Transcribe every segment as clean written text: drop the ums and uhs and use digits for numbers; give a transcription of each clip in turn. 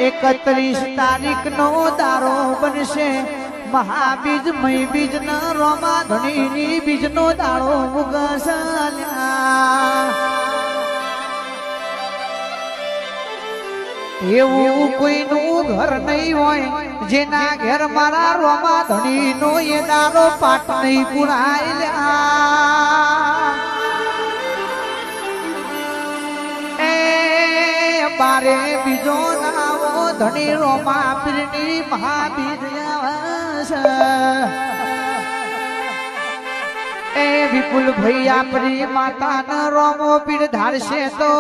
31 તારીખનો દારો બનશે મહાબીજ મય બીજ ન રોમા ધણીની બીજનો દાડો ઉગસલ્યા એવું કોઈનું ઘર નહીં હોય જેના ઘેર મારા રોમા ધણીનો એ દાડો પાટ નહીં પુરાય બારે બીજો નાવો ધણી રોમા પીરની મહાબીજ એ વિપુલ ભાઈ આપણી માતાના રોમો પીર ધારશે તો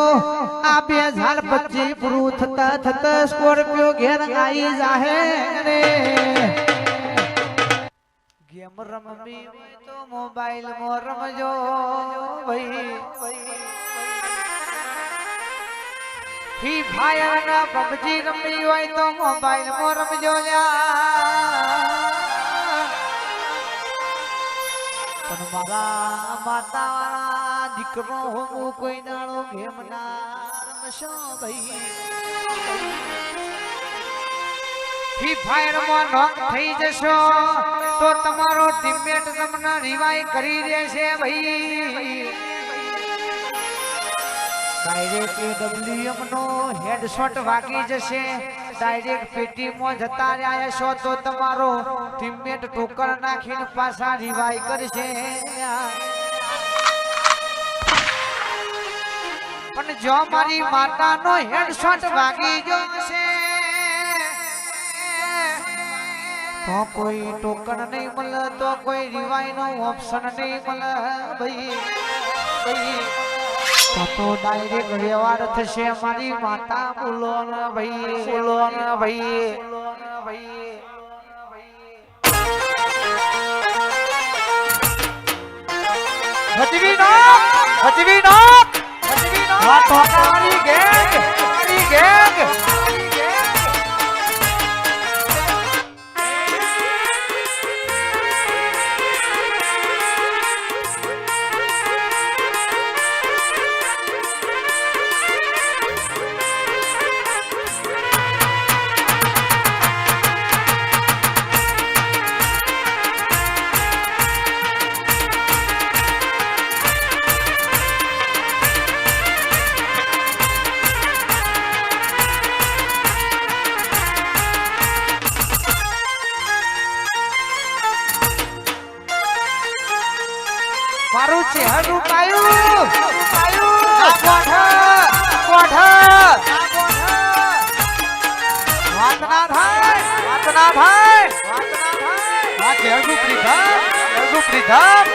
આ 2025 પૂરું થતા થતા સ્કોર્પિયો ઘેર આવી જાહે રે ગેમ રમવી હોય તો મોબાઈલ માં રમજો ભાઈ ફ્રી ફાયર ના પબજી રમવી હોય તો મોબાઈલ માં રમજો પણ મારા માતા વાળા દીકરો હું કોઈ દાડો ગેમ ના રમશો ભાઈ ફ્રી ફાયર માં નોક થઈ જશો તો તમારો ટીમમેટ તમને રિવાઈ કરી દેશે ભાઈ ડાયરેક્ટ ડબલ્યુએમ નો હેડશોટ વાગી જશે ડાયરેક્ટ પેટીમાં જતા રહ્યા છો તો તમારો ટીમમેટ ટોકર નાખીને પાછા રિવાઈ કરશે પણ જો મારી માતાનો હેડશોટ વાગી જશે તો કોઈ ટોકન નહીં મળે તો કોઈ રિવાઈ નો ઓપ્શન નહીં મળે ભાઈ તો ડાયરેક્ટ વ્યવહાર થશે મારી માતા બોલો ને ભાઈ બોલો ને ભાઈ હજવી નો વાત હોકારી ગેંગ મારું ચહેરું પાયું વાત ના થાય ચહેરું પ્રીધમ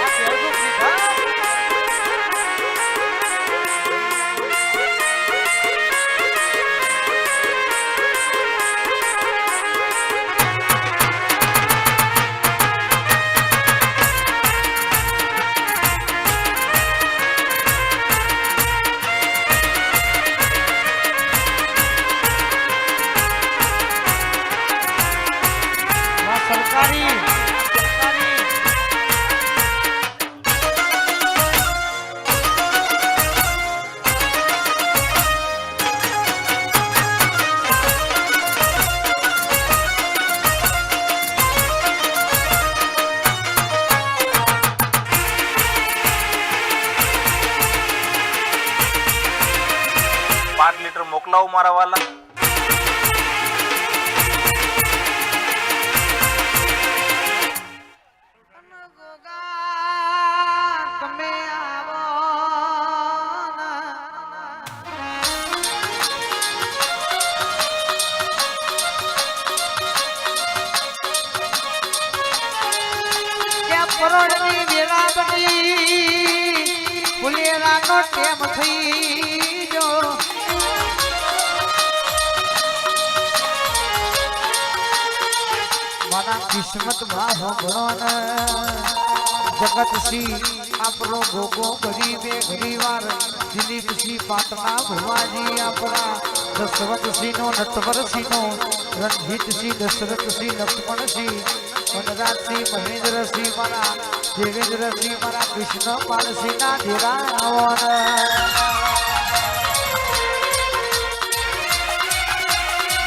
મોકલાવો મારા વાલા પરોળની વેળા બની ફુલેરાનો ટેમ થઈ જો મારા કિસ્મતમાં હોગણો જગતસિંહ આપણો ગોગો ગરીબે ઘણીવાર દિલીપસિંહ પાટના ભુવાજી આપણા દશરથસિંહ નો નટવરસિંહ નો રણજીતસિંહ દશરથસિંહ લક્ષ્મણસિંહ વનરાજસિંહ મહેન્દ્રસિંહ મારા દેવેન્દ્રસિંહ મારા કૃષ્ણપાલસિંહ ના ધીરા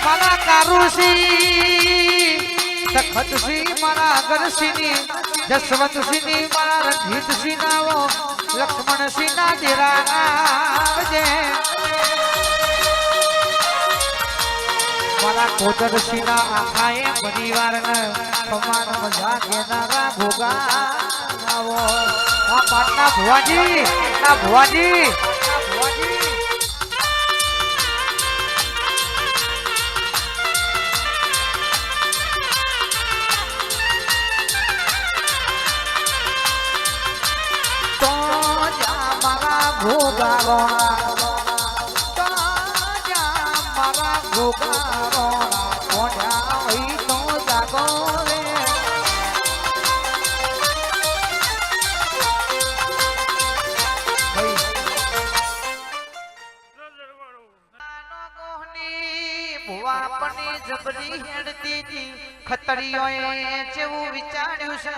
મારા કારુસી તખતસી મારા અગરસિંહની જસવંતસિંહની મારા રણજીતસિંહ નાવો લક્ષ્મણસિંહ ના દેરા આવજે મારા કોદરસિંહ ના આખાએ પરિવારને સમાન મજા કેનારા ભોગા આવો આ પાટના ભુવાજી ના ભુવાજી તો જા મારા ભોગા મારા ભોગા કોઢા વઈ તો જાગો રે ભુવાપની જબરી હેડતી ખતરીઓએ જેવું વિચાર્યું છે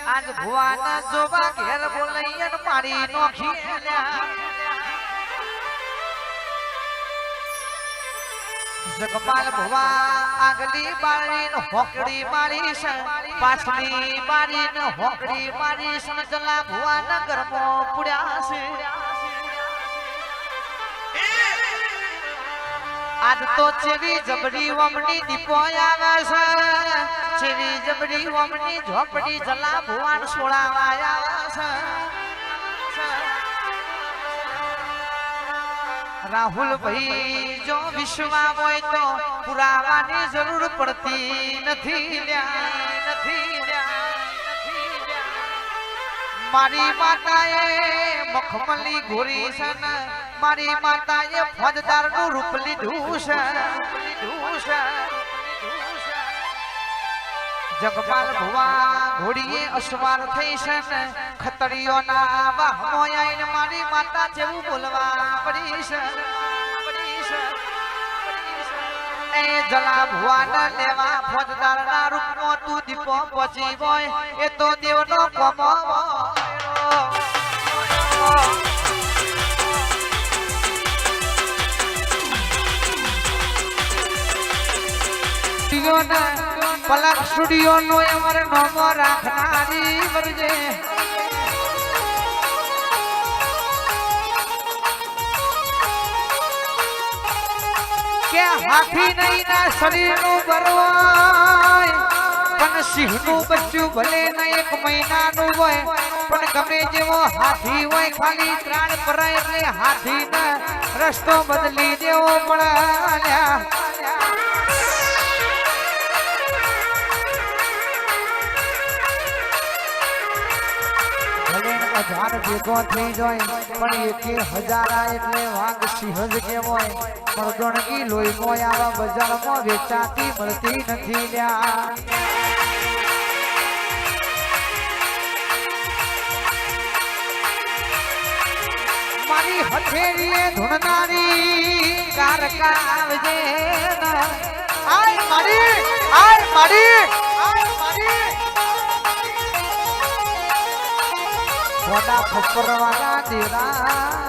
આજ ભુવાના જોવા ઘેર બોલાઈ અને મારી નોખી જગમાલ ભુવા આગલી બારીન હોકડી મારી છે પાછલી બારીન હોકડી મારી છે જલા ભુવા નગરમાં પુડ્યા છે આજ તો ચેવી જબરી વમની દીપો આવે છે ચેવી જબરી વમની ઝોપડી જલા ભુવાન સોળાવા આવે છે રાહુલ ભાઈ જો વિશ્વા હોય તો પુરાવાની જરૂર પડતી નથી મારી માતાએ મખમલી ઘોરી છે ને મારી માતાએ ફોજદાર નું રૂપ લીધું છે જગપાલ ભુવા ઘોડીએ અસવાર થઈ છે ને ખતરીઓના વાહમો આઈને મારી માતા જેવું બોલવા પડી છે એ જલા ભુવાના લેવા ફોજદારના રૂપમાં તું દીપો પહોંચી હોય એ તો દેવનો કોમો પલક સ્ટુડિયો નો અમારે નોમો રાખનારી બનજે કે હાથી નહીં ના શરીર નું બરવાય પણ સિંહ નું બચ્ચું ભલે ના 1 મહિનાનું હોય પણ ગમે જેવો હાથી હોય ખાલી ત્રાણ પરાય એટલે હાથી ના રસ્તો બદલી દેવો પડ્યા હજાર ભેગો થઈ જાય પણ 1000 એટલે વાઘ સિંહ જ કેવાય મરદોણકી લોહી મોય આવા બજારમાં વેચાતી મળતી નથી લ્યા મારી હથેળીએ ધૂણનારી કારકા આવજે આય મારી મોટા ખપરવાના દેરા